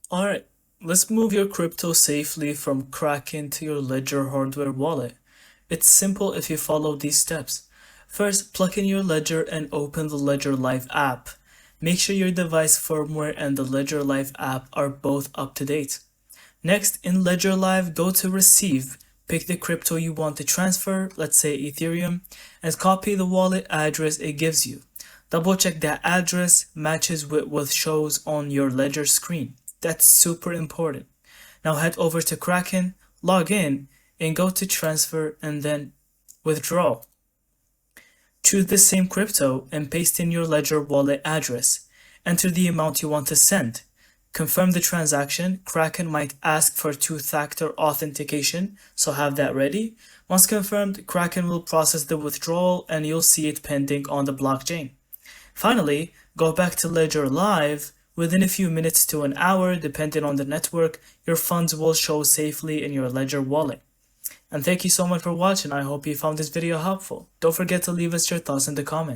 Alright, let's move your crypto safely from Kraken to your Ledger hardware wallet. It's simple if you follow these steps. First, plug in your Ledger and open the Ledger Live app. Make sure your device firmware and the Ledger Live app are both up to date. Next, in Ledger Live, go to Receive, pick the crypto you want to transfer, let's say Ethereum, and copy the wallet address it gives you. Double check that address matches with what shows on your Ledger screen. That's super important. Now head over to Kraken, log in, and go to transfer and then withdraw. Choose the same crypto and paste in your Ledger wallet address. Enter the amount you want to send. Confirm the transaction. Kraken might ask for two-factor authentication, so have that ready. Once confirmed, Kraken will process the withdrawal and you'll see it pending on the blockchain. Finally, go back to Ledger Live. Within a few minutes to an hour, depending on the network, your funds will show safely in your Ledger wallet. And thank you so much for watching. I hope you found this video helpful. Don't forget to leave us your thoughts in the comments.